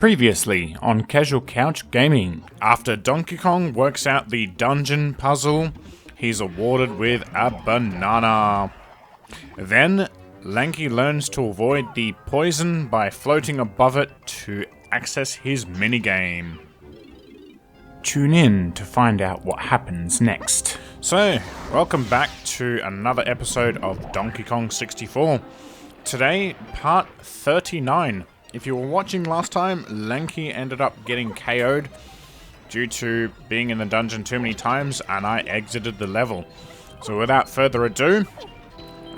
Previously on Casual Couch Gaming, after Donkey Kong works out the dungeon puzzle, he's awarded with a banana. Then, Lanky learns to avoid the poison by floating above it to access his minigame. Tune in to find out what happens next. So, welcome back to another episode of Donkey Kong 64. Today, part 39. If you were watching last time, Lanky ended up getting KO'd due to being in the dungeon too many times, and I exited the level. So without further ado,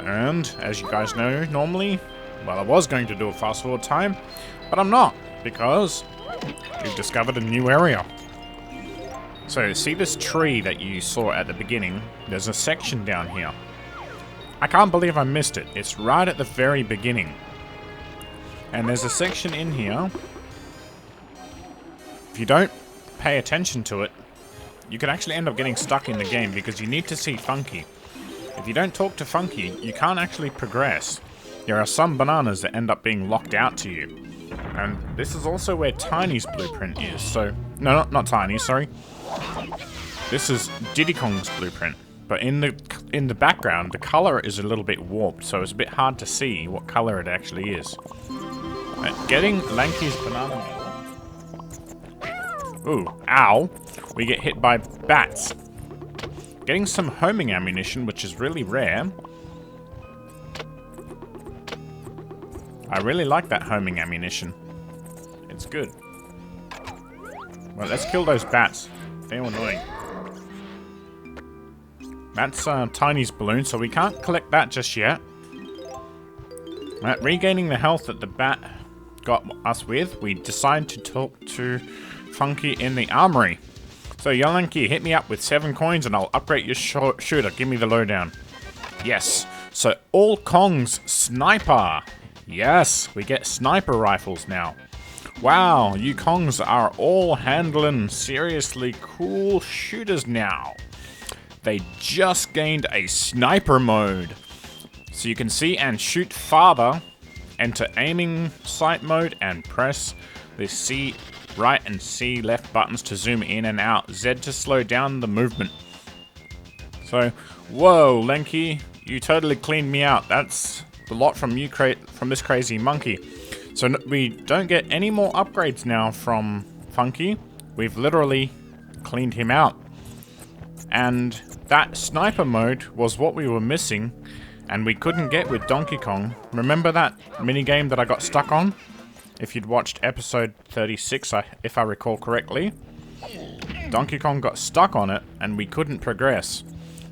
and as you guys know normally, well, I was going to do a fast forward time, but I'm not, because we've discovered a new area. So see this tree that you saw at the beginning? There's a section down here. I can't believe I missed it. It's right at the very beginning. And there's a section in here, if you don't pay attention to it, you could actually end up getting stuck in the game because you need to see Funky. If you don't talk to Funky, you can't actually progress. There are some bananas that end up being locked out to you. And this is also where Tiny's blueprint is, so... No, not Tiny, sorry. This is Diddy Kong's blueprint. But in the background, the color is a little bit warped, so it's a bit hard to see what color it actually is. Getting Lanky's banana meal. Ooh, ow. We get hit by bats. Getting some homing ammunition, which is really rare. I really like that homing ammunition. It's good. Well, let's kill those bats. They're annoying. That's Tiny's balloon, so we can't collect that just yet. Regaining the health that the bat got us with, we decide to talk to Funky in the armory. So, Lanky, hit me up with 7 coins and I'll upgrade your shooter. Give me the lowdown. Yes. So, all Kong's sniper. Yes, we get sniper rifles now. Wow, you Kongs are all handling seriously cool shooters now. They just gained a sniper mode. So you can see and shoot farther. Enter aiming sight mode and press the C right and C left buttons to zoom in and out. Z to slow down the movement. So, whoa, Lanky, you totally cleaned me out. That's a lot from you, from this crazy monkey. So we don't get any more upgrades now from Funky. We've literally cleaned him out. And that sniper mode was what we were missing. And we couldn't get with Donkey Kong. Remember that minigame that I got stuck on? If you'd watched episode 36, if I recall correctly. Donkey Kong got stuck on it, and we couldn't progress.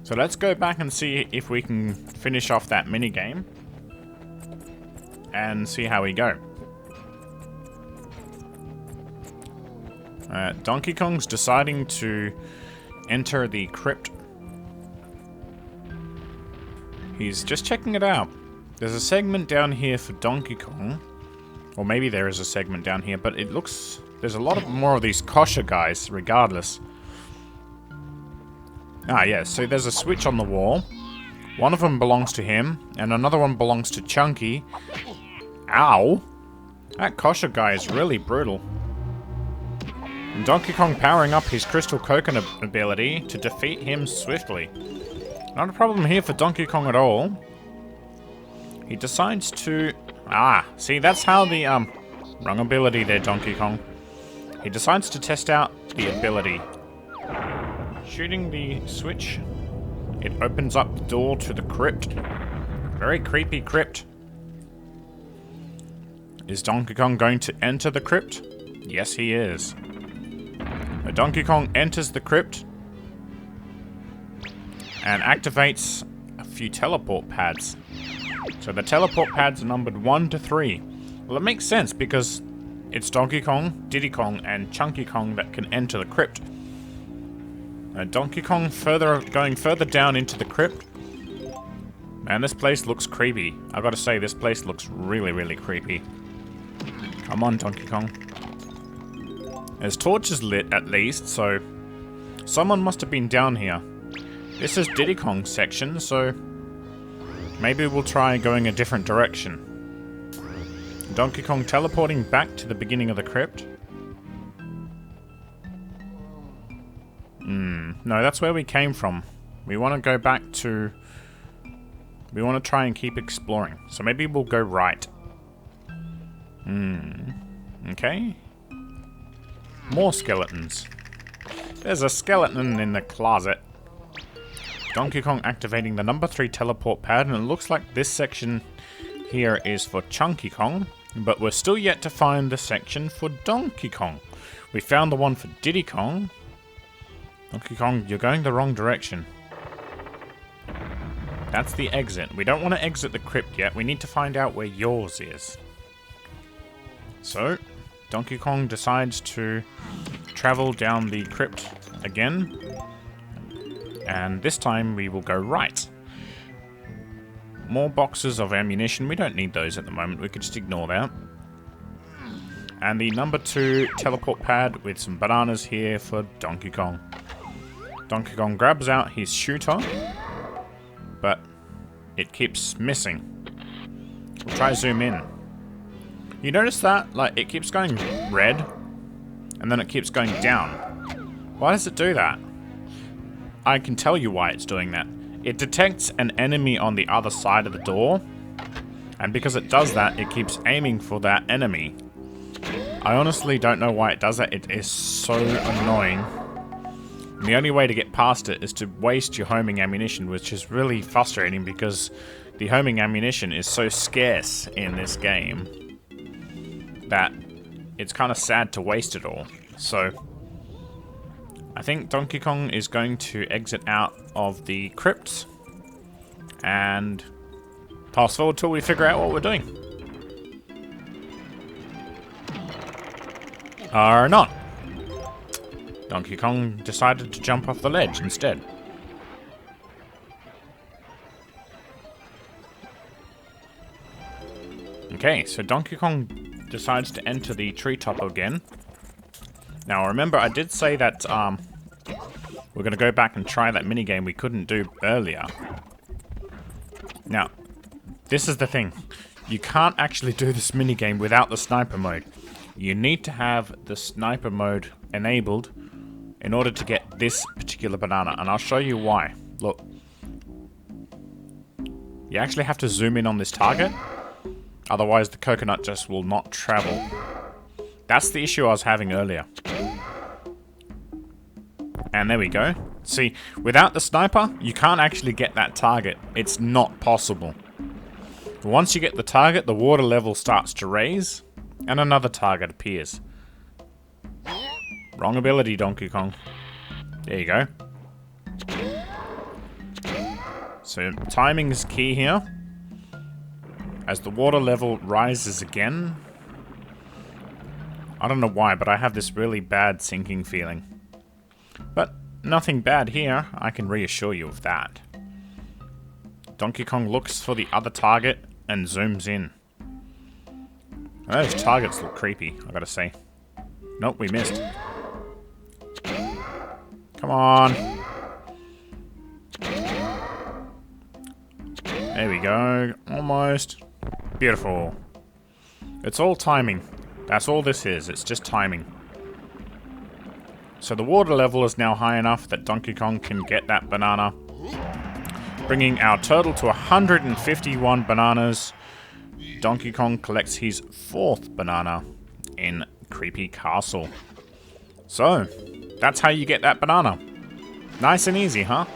So let's go back and see if we can finish off that minigame. And see how we go. Donkey Kong's deciding to enter the crypt. He's just checking it out. There's a segment down here for Donkey Kong. Or maybe there is a segment down here, but it looks... There's a lot more of these kosher guys, regardless. Ah, yeah, so there's a switch on the wall. One of them belongs to him, and another one belongs to Chunky. Ow! That kosher guy is really brutal. And Donkey Kong powering up his Crystal Coconut ability to defeat him swiftly. Not a problem here for Donkey Kong at all. He decides to... Ah, see, that's how the, wrong ability there, Donkey Kong. He decides to test out the ability. Shooting the switch, it opens up the door to the crypt. Very creepy crypt. Is Donkey Kong going to enter the crypt? Yes, he is. So Donkey Kong enters the crypt and activates a few teleport pads. So the teleport pads are numbered 1 to 3. Well, it makes sense because it's Donkey Kong, Diddy Kong, and Chunky Kong that can enter the crypt. Donkey Kong going further down into the crypt. Man, this place looks creepy. I gotta say, this place looks really, really creepy. Come on, Donkey Kong. There's torches lit at least, so someone must have been down here. This is Diddy Kong's section, so maybe we'll try going a different direction. Donkey Kong teleporting back to the beginning of the crypt. No, that's where we came from. We want to go back to... We want to try and keep exploring. So maybe we'll go right. Okay. More skeletons. There's a skeleton in the closet. Donkey Kong activating the number 3 teleport pad, and it looks like this section here is for Chunky Kong, but we're still yet to find the section for Donkey Kong. We found the one for Diddy Kong. Donkey Kong, you're going the wrong direction. That's the exit. We don't want to exit the crypt yet. We need to find out where yours is. So, Donkey Kong decides to travel down the crypt again. And this time we will go right. More boxes of ammunition. We don't need those at the moment. We could just ignore that. And the number 2 teleport pad with some bananas here for Donkey Kong. Donkey Kong grabs out his shooter, but it keeps missing. We'll try zoom in. You notice that? Like, it keeps going red, and then it keeps going down. Why does it do that? I can tell you why it's doing that. It detects an enemy on the other side of the door, and because it does that, it keeps aiming for that enemy. I honestly don't know why it does that. It is so annoying. And the only way to get past it is to waste your homing ammunition, which is really frustrating because the homing ammunition is so scarce in this game that it's kind of sad to waste it all. So I think Donkey Kong is going to exit out of the crypts and pass forward till we figure out what we're doing. Or not. Donkey Kong decided to jump off the ledge instead. Okay, so Donkey Kong decides to enter the treetop again. Now remember, I did say that we're going to go back and try that minigame we couldn't do earlier. Now, this is the thing. You can't actually do this minigame without the sniper mode. You need to have the sniper mode enabled in order to get this particular banana, and I'll show you why. Look. You actually have to zoom in on this target, otherwise the coconut just will not travel. That's the issue I was having earlier. And there we go. See, without the sniper, you can't actually get that target. It's not possible. Once you get the target, the water level starts to raise, and another target appears. Wrong ability, Donkey Kong. There you go. So, timing is key here. As the water level rises again. I don't know why, but I have this really bad sinking feeling. But nothing bad here. I can reassure you of that. Donkey Kong looks for the other target and zooms in. Those targets look creepy, I gotta say. Nope, we missed. Come on. There we go. Almost. Beautiful. It's all timing. That's all this is. It's just timing. So the water level is now high enough that Donkey Kong can get that banana, bringing our total to 151 bananas. Donkey Kong collects his 4th banana in Creepy Castle. So, that's how you get that banana. Nice and easy, huh?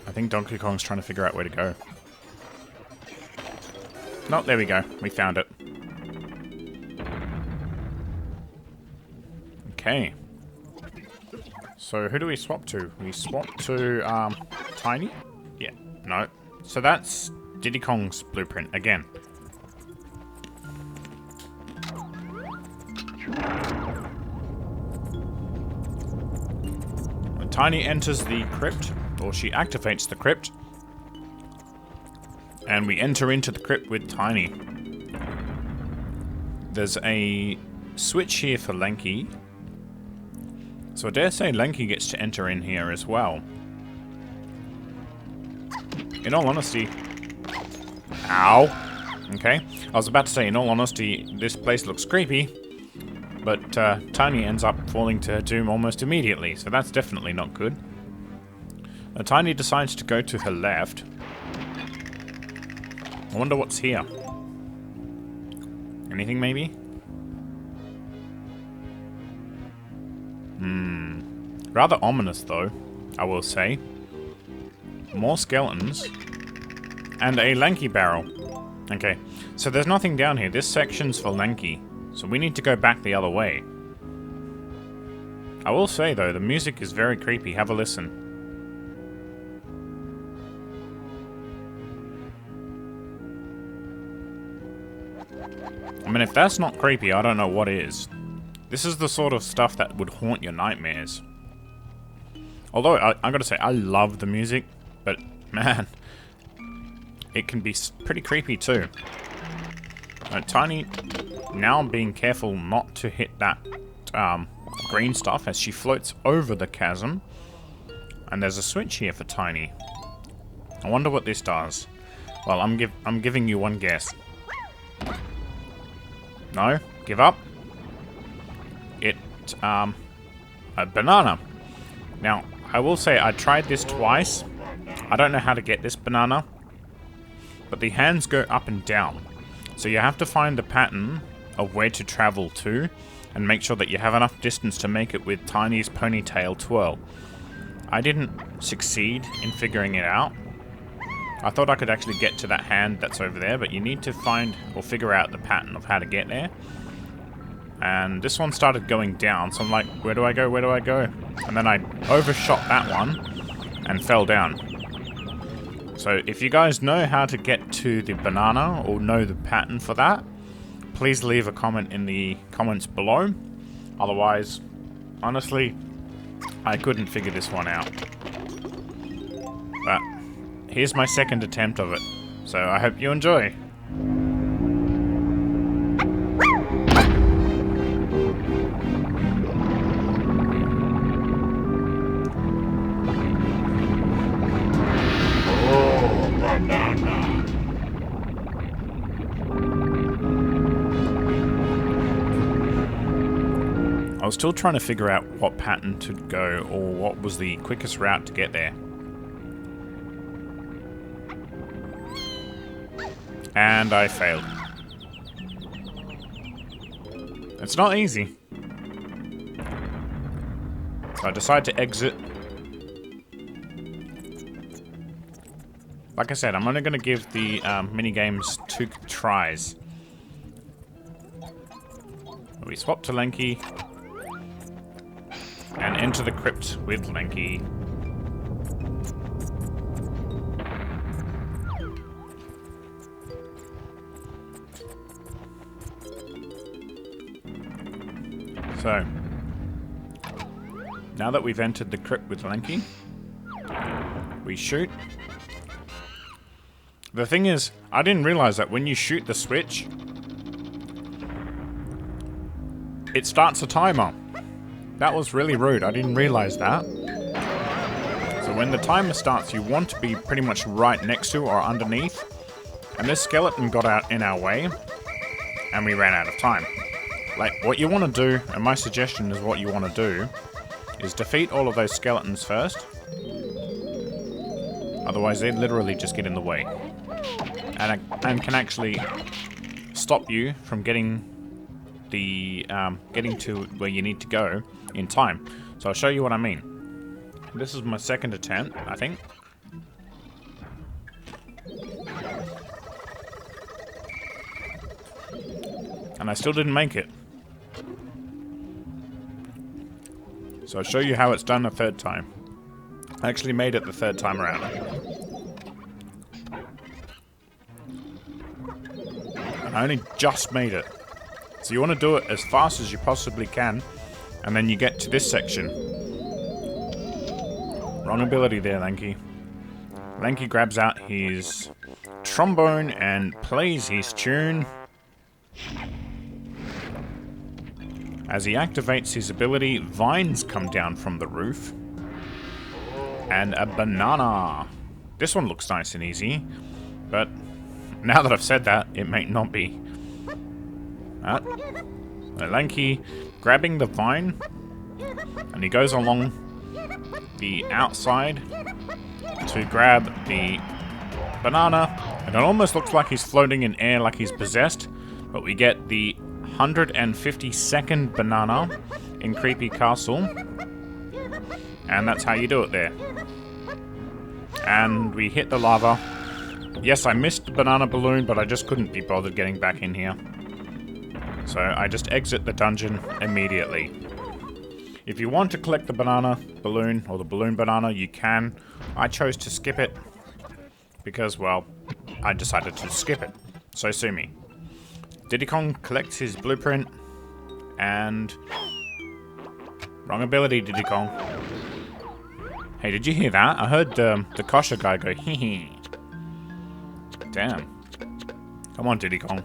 I think Donkey Kong's trying to figure out where to go. No, there we go. We found it. Okay. So who do we swap to? We swap to Tiny? Yeah, no. So that's Diddy Kong's blueprint again. When Tiny enters the crypt, or she activates the crypt, And we enter into the crypt with Tiny. There's a switch here for Lanky. So I dare say Lanky gets to enter in here as well. In all honesty... Ow! Okay, I was about to say, in all honesty, this place looks creepy. But Tiny ends up falling to her doom almost immediately, so that's definitely not good. Now, Tiny decides to go to her left. I wonder what's here. Anything, maybe? Rather ominous, though, I will say. More skeletons. And a Lanky barrel. Okay, so there's nothing down here. This section's for Lanky. So we need to go back the other way. I will say, though, the music is very creepy. Have a listen. I mean, if that's not creepy, I don't know what is. This is the sort of stuff that would haunt your nightmares. Although, I gotta say, I love the music, but, man, it can be pretty creepy too. Tiny, now being careful not to hit that green stuff as she floats over the chasm. And there's a switch here for Tiny. I wonder what this does. Well, I'm giving you one guess. No? Give up? A banana. Now, I will say I tried this twice. I don't know how to get this banana. But the hands go up and down. So you have to find the pattern of where to travel to. And make sure that you have enough distance to make it with Tiny's ponytail twirl. I didn't succeed in figuring it out. I thought I could actually get to that hand that's over there, but you need to find or figure out the pattern of how to get there. And this one started going down, so I'm like, where do I go, where do I go? And then I overshot that one and fell down. So if you guys know how to get to the banana or know the pattern for that, please leave a comment in the comments below. Otherwise, honestly, I couldn't figure this one out. But here's my second attempt of it. So I hope you enjoy. I was still trying to figure out what pattern to go or what was the quickest route to get there. And I failed. It's not easy. So I decide to exit. Like I said, I'm only going to give the mini-games 2 tries. We swap to Lanky. And enter the crypt with Lanky. So, now that we've entered the crypt with Lanky, we shoot. The thing is, I didn't realize that when you shoot the switch, it starts a timer. That was really rude. I didn't realize that. So when the timer starts, you want to be pretty much right next to or underneath. And this skeleton got out in our way, and we ran out of time. Like, what you want to do, and my suggestion is what you want to do, is defeat all of those skeletons first. Otherwise, they literally just get in the way. And can actually stop you from getting to where you need to go in time. So I'll show you what I mean. This is my second attempt, I think. And I still didn't make it. So I'll show you how it's done a third time. I actually made it the third time around. And I only just made it. So you want to do it as fast as you possibly can, and then you get to this section. Wrong ability there, Lanky. Lanky grabs out his trombone and plays his tune. As he activates his ability, vines come down from the roof. And a banana. This one looks nice and easy, but now that I've said that, it may not be. Lanky grabbing the vine, and he goes along the outside to grab the banana, and it almost looks like he's floating in air like he's possessed, but we get the 152nd banana in Creepy Castle, and that's how you do it there. And we hit the lava. Yes, I missed the banana balloon, but I just couldn't be bothered getting back in here. So I just exit the dungeon immediately. If you want to collect the banana balloon, or the balloon banana, you can. I chose to skip it because, well, I decided to skip it. So sue me. Diddy Kong collects his blueprint, and... Wrong ability, Diddy Kong. Hey, did you hear that? I heard the kosher guy go, hee hee. Damn. Come on, Diddy Kong.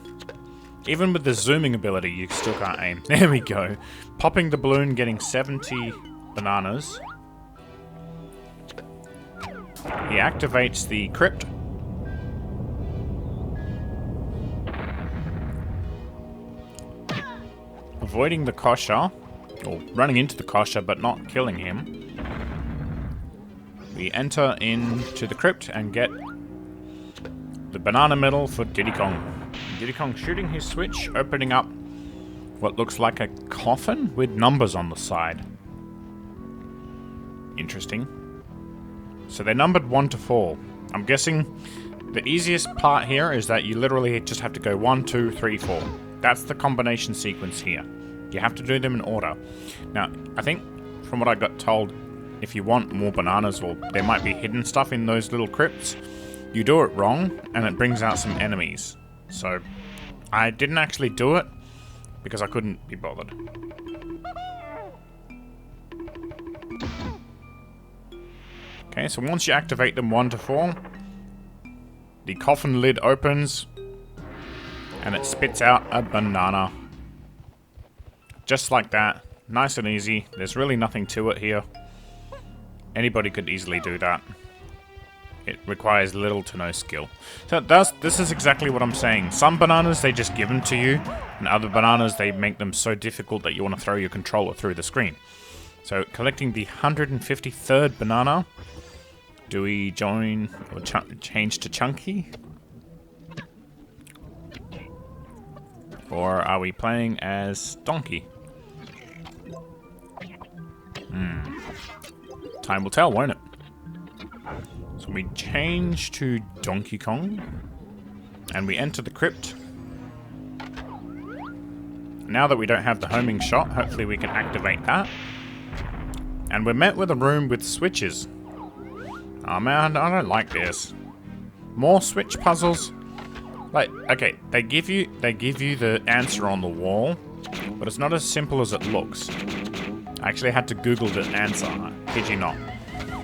Even with the zooming ability, you still can't aim. There we go. Popping the balloon, getting 70 bananas. He activates the crypt. Avoiding the kosher, or running into the kosher but not killing him. We enter into the crypt and get the banana medal for Diddy Kong. Diddy Kong shooting his switch, opening up what looks like a coffin with numbers on the side. Interesting. So they're numbered 1 to 4. I'm guessing the easiest part here is that you literally just have to go 1, 2, 3, 4. That's the combination sequence here. You have to do them in order. Now, I think from what I got told, if you want more bananas, or there might be hidden stuff in those little crypts, you do it wrong and it brings out some enemies. So I didn't actually do it because I couldn't be bothered. Okay, so once you activate them 1 to 4, the coffin lid opens and it spits out a banana. Just like that. Nice and easy. There's really nothing to it here. Anybody could easily do that. It requires little to no skill. So this is exactly what I'm saying. Some bananas, they just give them to you. And other bananas, they make them so difficult that you want to throw your controller through the screen. So collecting the 153rd banana. Do we join or change to Chunky? Or are we playing as Donkey? Time will tell, won't it? So we change to Donkey Kong. And we enter the crypt. Now that we don't have the homing shot, hopefully we can activate that. And we're met with a room with switches. Oh man, I don't like this. More switch puzzles. Like, okay, they give you the answer on the wall, but it's not as simple as it looks. I actually had to Google the answer, kid you not.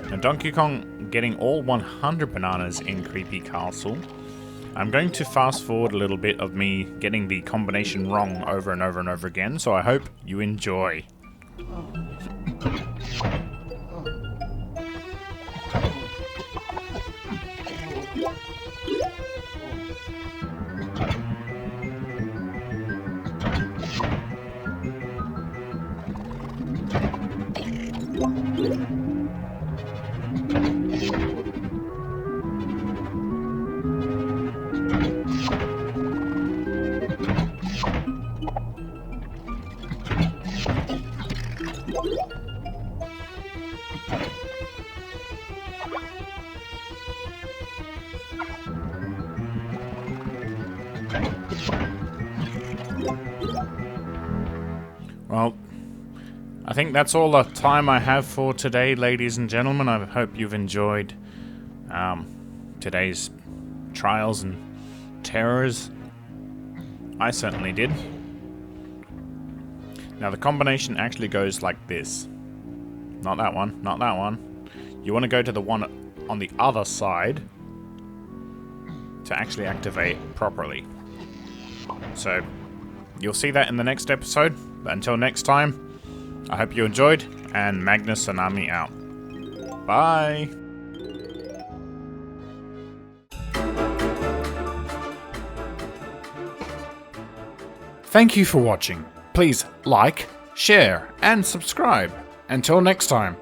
Now Donkey Kong getting all 100 bananas in Creepy Castle. I'm going to fast forward a little bit of me getting the combination wrong over and over and over again, so I hope you enjoy. Well, I think that's all the time I have for today, ladies and gentlemen. I hope you've enjoyed today's trials and terrors. I certainly did. Now the combination actually goes like this. Not that one, not that one. You want to go to the one on the other side to actually activate properly. So you'll see that in the next episode. But until next time, I hope you enjoyed, and Magnus Tsunami out. Bye! Thank you for watching. Please like, share, and subscribe. Until next time.